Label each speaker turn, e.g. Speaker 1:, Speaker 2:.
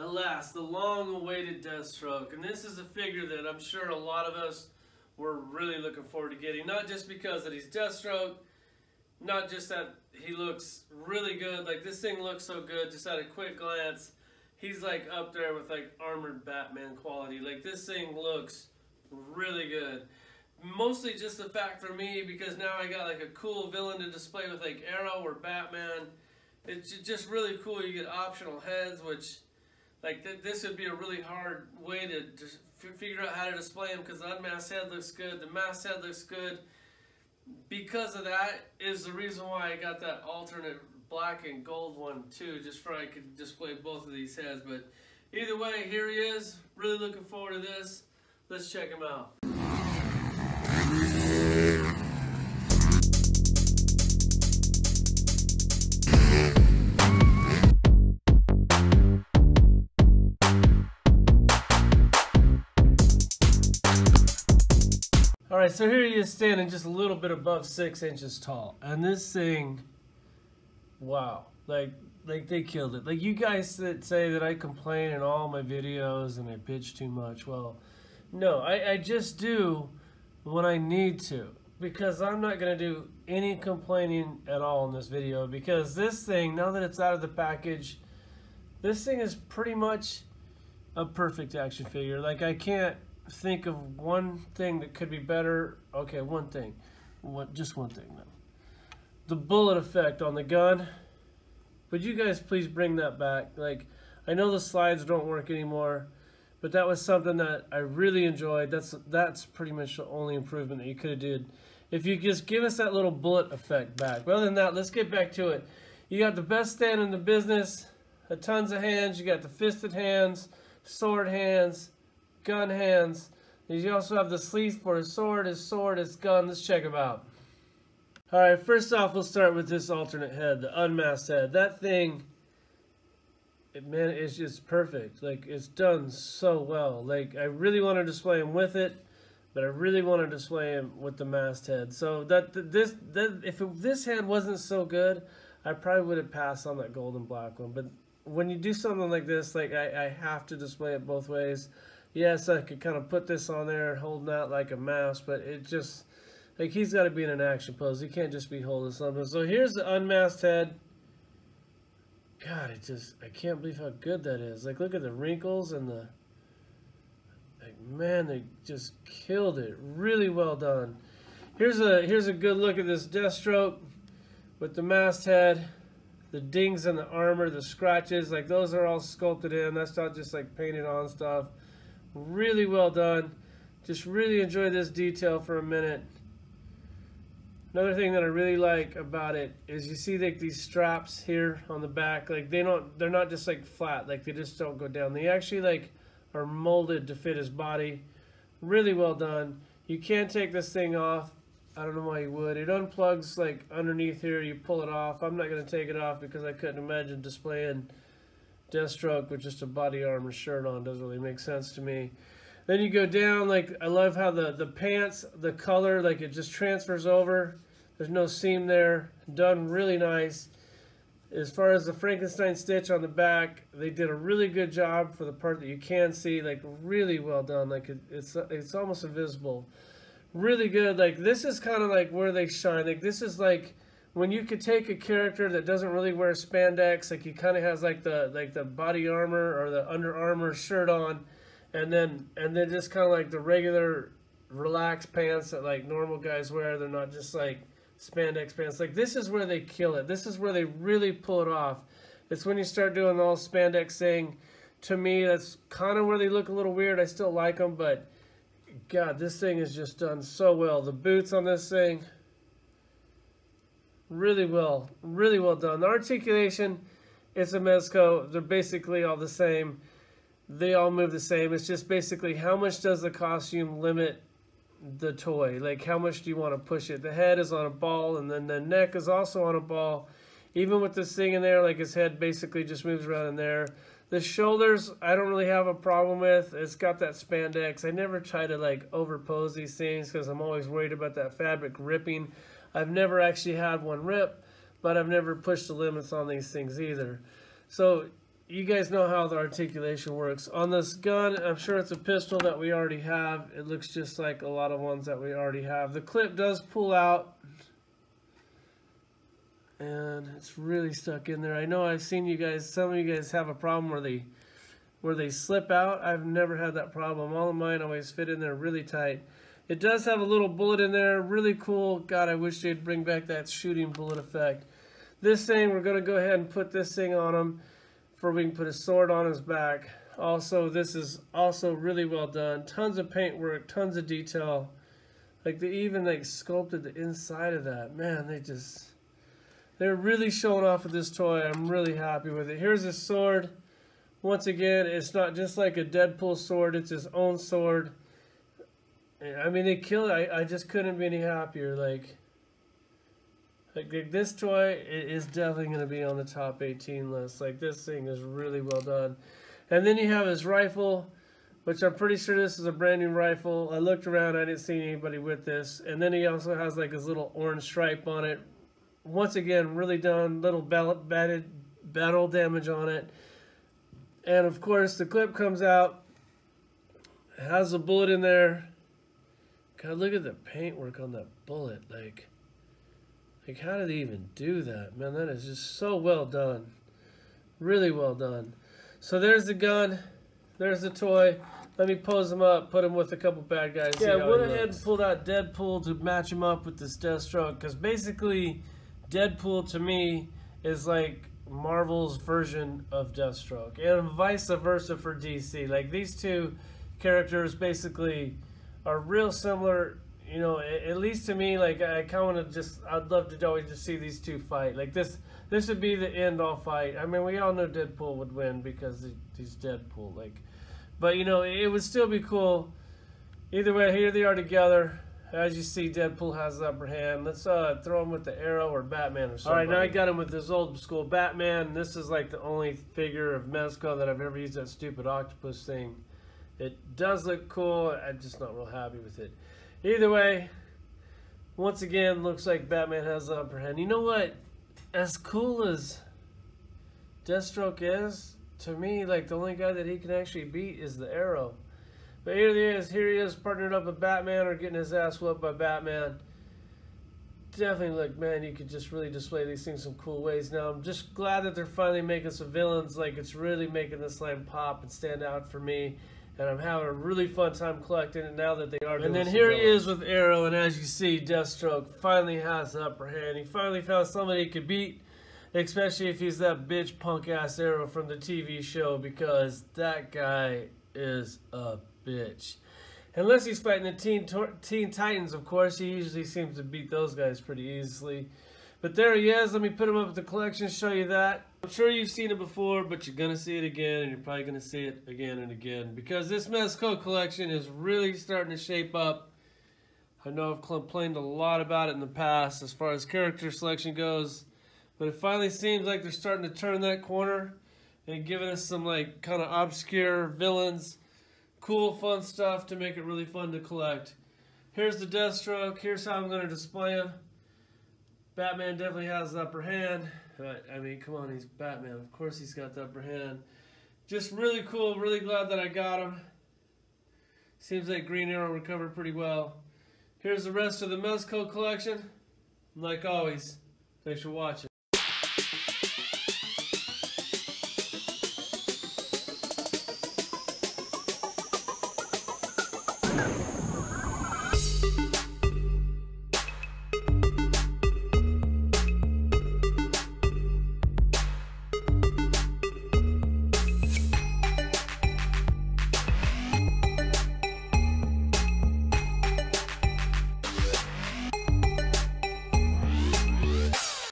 Speaker 1: At last, the long-awaited Deathstroke, and this is a figure that I'm sure a lot of us were really looking forward to getting. Not just because that he's Deathstroke, not just that he looks really good. Like, this thing looks so good just at a quick glance. He's like up there with like armored Batman quality. Like, this thing looks really good. Mostly just the fact for me, because now I got like a cool villain to display with like Arrow or Batman. It's just really cool. You get optional heads, which like this would be a really hard way to just figure out how to display them, because the unmasked head looks good, the masked head looks good. Because of that is the reason why I got that alternate black and gold one too, just for I could display both of these heads. But either way, here he is. Really looking forward to this. Let's check him out. Alright, so here he is standing just a little bit above 6 inches tall. And this thing, wow, like they killed it. Like, you guys that say that I complain in all my videos and I bitch too much, well, no, I just do when I need to. Because I'm not going to do any complaining at all in this video. Because this thing, now that it's out of the package, this thing is pretty much a perfect action figure. Like, I can't think of one thing that could be better. Okay, one thing. Just one thing though. The bullet effect on the gun. Would you guys please bring that back? Like, I know the slides don't work anymore, but that was something that I really enjoyed. That's pretty much the only improvement that you could have did. If you just give us that little bullet effect back. But other than that, let's get back to it. You got the best stand in the business, tons of hands. You got the fisted hands, sword hands, gun hands. You also have the sleeve for his sword, his gun. Let's check him out. Alright, first off, we'll start with this alternate head, the unmasked head. That thing, man, it's just perfect. Like, it's done so well. Like, I really want to display him with it, but I really want to display him with the masked head. So if this head wasn't so good, I probably would have passed on that gold and black one. But when you do something like this, like I have to display it both ways. Yes, I could kind of put this on there, holding that like a mask, but it just, like, he's got to be in an action pose. He can't just be holding something. So here's the unmasked head. God, I can't believe how good that is. Like, look at the wrinkles and the, like, man, they just killed it. Really well done. Here's a good look at this Deathstroke with the masked head. The dings in the armor, the scratches, like, those are all sculpted in. That's not just like painted on stuff. Really well done. Just really enjoy this detail for a minute. Another thing that I really like about it is you see like these straps here on the back. Like, they're not just like flat. Like, they just don't go down. They actually like are molded to fit his body. Really well done. You can't take this thing off. I don't know why you would. It unplugs like underneath here. You pull it off. I'm not going to take it off because I couldn't imagine displaying Deathstroke with just a body armor shirt on. Doesn't really make sense to me. Then you go down, like, I love how the pants, the color, like, it just transfers over. There's no seam there. Done really nice. As far as the Frankenstein stitch on the back, they did a really good job for the part that you can see. Like, really well done. Like, it's almost invisible. Really good. Like, this is kind of like where they shine. Like, this is like when you could take a character that doesn't really wear spandex, like he kind of has like the body armor or the Under Armour shirt on, and then just kind of like the regular relaxed pants that like normal guys wear. They're not just like spandex pants. Like, this is where they kill it. This is where they really pull it off. It's when you start doing the all spandex thing. To me, that's kind of where they look a little weird. I still like them, but God, this thing is just done so well. The boots on this thing, really well done. The articulation, it's a Mezco. They're basically all the same. They all move the same. It's just basically how much does the costume limit the toy? Like, how much do you want to push it? The head is on a ball, and then the neck is also on a ball. Even with this thing in there, like, his head basically just moves around in there. The shoulders, I don't really have a problem with. It's got that spandex. I never try to like overpose these things because I'm always worried about that fabric ripping. I've never actually had one rip, but I've never pushed the limits on these things either. So you guys know how the articulation works. On this gun, I'm sure it's a pistol that we already have. It looks just like a lot of ones that we already have. The clip does pull out, and it's really stuck in there. I know I've seen you guys, some of you guys have a problem where they slip out. I've never had that problem. All of mine always fit in there really tight. It does have a little bullet in there, really cool. God, I wish they'd bring back that shooting bullet effect. This thing, we're gonna go ahead and put this thing on him for we can put a sword on his back. Also, this is also really well done. Tons of paint work, tons of detail. Like they even like sculpted the inside of that. Man, they're really showing off with this toy. I'm really happy with it. Here's his sword. Once again, it's not just like a Deadpool sword, it's his own sword. I mean, they killed it. I just couldn't be any happier. Like this toy is definitely going to be on the top 18 list. Like, this thing is really well done. And then you have his rifle, which I'm pretty sure this is a brand new rifle. I looked around, I didn't see anybody with this. And then he also has like his little orange stripe on it. Once again, really done. Little battle damage on it. And of course, the clip comes out. It has a bullet in there. God, look at the paintwork on that bullet. Like, how did he even do that? Man, that is just so well done. Really well done. So there's the gun. There's the toy. Let me pose him up, put him with a couple bad guys. Yeah, I went ahead and pulled out Deadpool to match him up with this Deathstroke. Because basically, Deadpool to me is like Marvel's version of Deathstroke. And vice versa for DC. Like, these two characters basically are real similar. You know, at least to me, like, I kind of just, I'd love to always just see these two fight. Like, this would be the end-all fight. I mean, we all know Deadpool would win because he's Deadpool. Like, but, you know, it would still be cool. Either way, here they are together. As you see, Deadpool has the upper hand. Let's throw him with the Arrow or Batman or something. All right, now I got him with this old school Batman. This is like the only figure of Mezco that I've ever used that stupid octopus thing. It does look cool. I'm just not real happy with it. Either way, once again, looks like Batman has the upper hand. You know what? As cool as Deathstroke is, to me, like, the only guy that he can actually beat is the Arrow. But here he is, partnered up with Batman or getting his ass whooped by Batman. Definitely, like, man, you could just really display these things some cool ways. Now, I'm just glad that they're finally making some villains. Like, it's really making this line pop and stand out for me. And I'm having a really fun time collecting it now that they are doing. And then here he is with Arrow, and as you see, Deathstroke finally has the upper hand. He finally found somebody he could beat, especially if he's that bitch punk-ass Arrow from the TV show, because that guy is a bitch. Unless he's fighting the Teen Titans, of course, he usually seems to beat those guys pretty easily. But there he is. Let me put him up with the collection, show you that. I'm sure you've seen it before, but you're going to see it again, and you're probably going to see it again and again. Because this Mezco collection is really starting to shape up. I know I've complained a lot about it in the past as far as character selection goes. But it finally seems like they're starting to turn that corner and giving us some, like, kind of obscure villains. Cool, fun stuff to make it really fun to collect. Here's the Deathstroke. Here's how I'm going to display him. Batman definitely has the upper hand. I mean, come on, he's Batman. Of course he's got the upper hand. Just really cool. Really glad that I got him. Seems like Green Arrow recovered pretty well. Here's the rest of the Mezco collection. Like always, thanks for watching.